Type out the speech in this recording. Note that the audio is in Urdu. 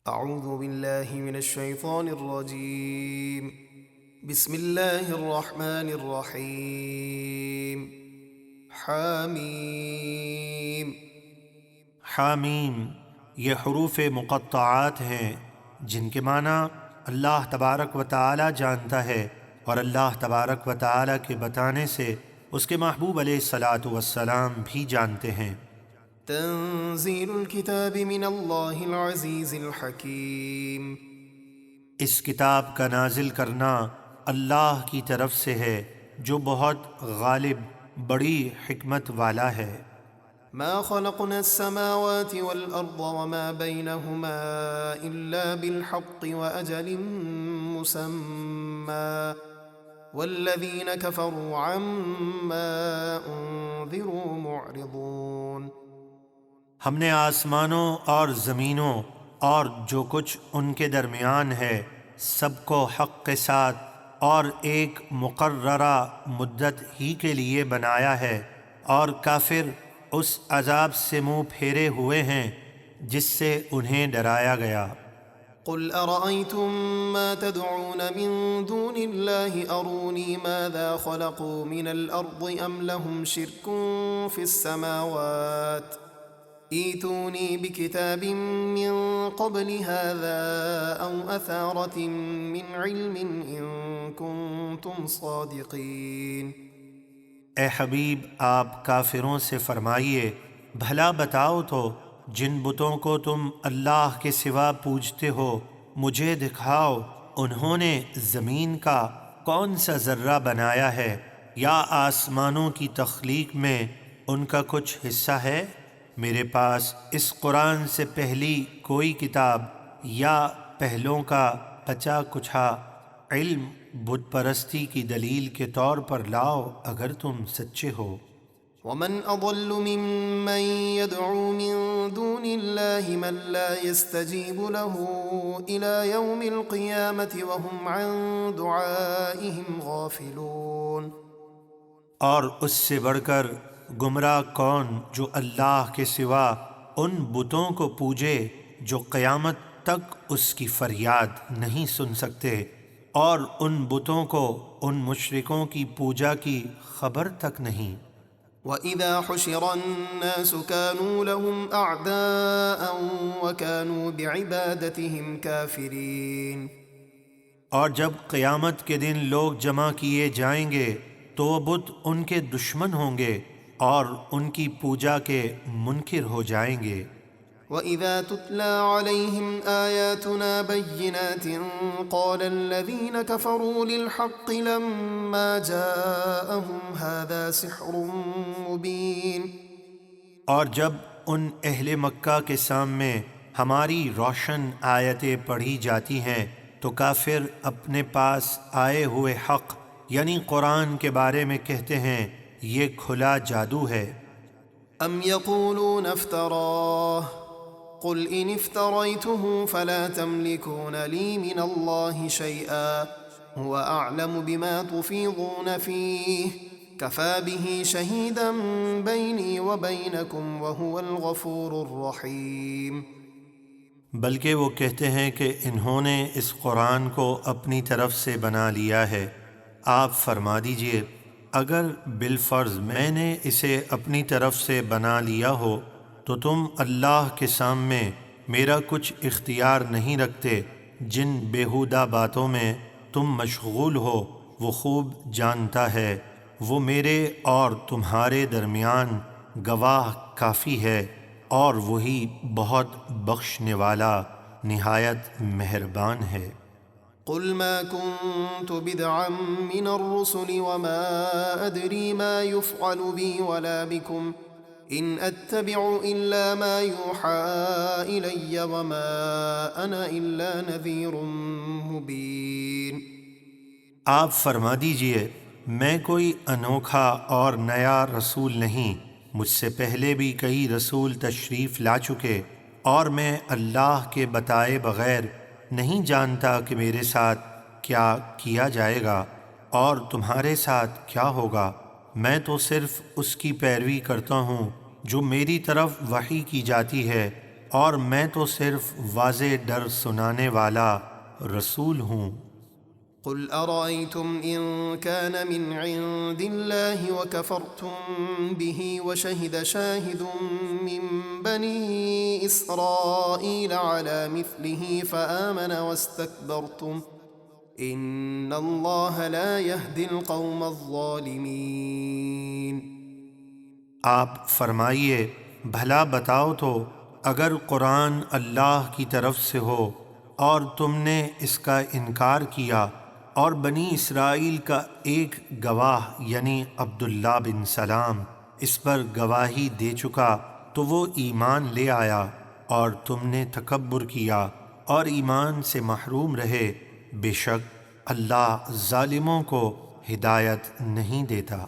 اعوذ باللہ من الشیطان الرجیم بسم اللہ الرحمن الرحیم حامیم۔ حامیم، یہ حروف مقطعات ہیں جن کے معنی اللہ تبارک و تعالی جانتا ہے، اور اللہ تبارک و تعالی کے بتانے سے اس کے محبوب علیہ الصلاۃ والسلام بھی جانتے ہیں۔ تنزیل الکتاب من اللہ العزیز الحکیم۔ اس کتاب کا نازل کرنا اللہ کی طرف سے ہے جو بہت غالب، بڑی حکمت والا ہے۔ ما خلقنا السماوات والأرض وما بينهما إلا بالحق وأجل مسمى والذين كفروا عما أنذروا معرضون۔ ہم نے آسمانوں اور زمینوں اور جو کچھ ان کے درمیان ہے سب کو حق کے ساتھ اور ایک مقررہ مدت ہی کے لیے بنایا ہے، اور کافر اس عذاب سے منہ پھیرے ہوئے ہیں جس سے انہیں ڈرایا گیا۔ قل أرأيتم ما تدعون من دون الله أروني ماذا خلقوا من الأرض أم لهم شرك في السماوات ائتوني بكتاب من قبل هذا أو أثارة من علم إن كنتم صادقين۔ اے حبیب، آپ کافروں سے فرمائیے، بھلا بتاؤ تو جن بتوں کو تم اللہ کے سوا پوجتے ہو مجھے دکھاؤ، انہوں نے زمین کا کون سا ذرہ بنایا ہے، یا آسمانوں کی تخلیق میں ان کا کچھ حصہ ہے؟ میرے پاس اس قرآن سے پہلی کوئی کتاب یا پہلوں کا بچا کچھا علم بت پرستی کی دلیل کے طور پر لاؤ اگر تم سچے ہو۔ ومن أضل ممن يدعو من دون الله من لا يستجيب له إلى يوم القيامة وهم عن دعائهم غافلون۔ اور اس سے بڑھ کر گمراہ کون جو اللہ کے سوا ان بتوں کو پوجے جو قیامت تک اس کی فریاد نہیں سن سکتے، اور ان بتوں کو ان مشرکوں کی پوجا کی خبر تک نہیں۔ وَإِذَا حُشِرَ النَّاسُ كَانُوا لَهُمْ أَعْدَاءً وَكَانُوا بِعِبَادَتِهِمْ كَافِرِينَ۔ اور جب قیامت کے دن لوگ جمع کیے جائیں گے تو وہ بت ان کے دشمن ہوں گے اور ان کی پوجا کے منکر ہو جائیں گے۔ وَإِذَا تُتْلَى عَلَيْهِمْ آيَاتُنَا بَيِّنَاتٍ قَالَ الَّذِينَ كَفَرُوا لِلْحَقِّ لَمَّا جَاءَهُمْ هَذَا سِحْرٌ مُبِينٌ۔ اور جب ان اہل مکہ کے سامنے ہماری روشن آیتیں پڑھی جاتی ہیں تو کافر اپنے پاس آئے ہوئے حق یعنی قرآن کے بارے میں کہتے ہیں یہ کھلا جادو ہے۔ أَمْ يَقُولُونَ افْتَرَاهُ قُلْ إِنِ افْتَرَيْتُهُ فَلَا تَمْلِكُونَ لِي مِنَ اللَّهِ شَيْئًا هُوَ أَعْلَمُ بِمَا تُفِيضُونَ فِيهِ كَفَى بِهِ شَهِيدًا بَيْنِي وَبَيْنَكُمْ وَهُوَ الْغَفُورُ الرَّحِيمُ۔ بلکہ وہ کہتے ہیں کہ انہوں نے اس قرآن کو اپنی طرف سے بنا لیا ہے۔ آپ فرما دیجئے اگر بالفرض میں نے اسے اپنی طرف سے بنا لیا ہو تو تم اللہ کے سامنے میرا کچھ اختیار نہیں رکھتے۔ جن بیہودہ باتوں میں تم مشغول ہو وہ خوب جانتا ہے، وہ میرے اور تمہارے درمیان گواہ کافی ہے، اور وہی بہت بخشنے والا نہایت مہربان ہے۔ قل ما كنت بدعا من الرسل وما أدري ما يفعل بي ولا بكم إن أتبع إلا ما يوحى إلي وما أنا إلا نذير مبين۔ آپ فرما دیجئے میں کوئی انوکھا اور نیا رسول نہیں، مجھ سے پہلے بھی کئی رسول تشریف لا چکے، اور میں اللہ کے بتائے بغیر نہیں جانتا کہ میرے ساتھ کیا کیا جائے گا اور تمہارے ساتھ کیا ہوگا۔ میں تو صرف اس کی پیروی کرتا ہوں جو میری طرف وحی کی جاتی ہے، اور میں تو صرف واضح ڈر سنانے والا رسول ہوں۔ قل أرأيتم إن كان من عند الله وكفرتم به وشهد شاهد من بني إسرائيل على مثله فآمن واستكبرتم إن الله لا يهدي القوم الظالمين۔ آپ فرمائیے بھلا بتاؤ تو اگر قرآن اللہ کی طرف سے ہو اور تم نے اس کا انکار کیا اور بنی اسرائیل کا ایک گواہ یعنی عبداللہ بن سلام اس پر گواہی دے چکا تو وہ ایمان لے آیا اور تم نے تکبر کیا اور ایمان سے محروم رہے، بے شک اللہ ظالموں کو ہدایت نہیں دیتا۔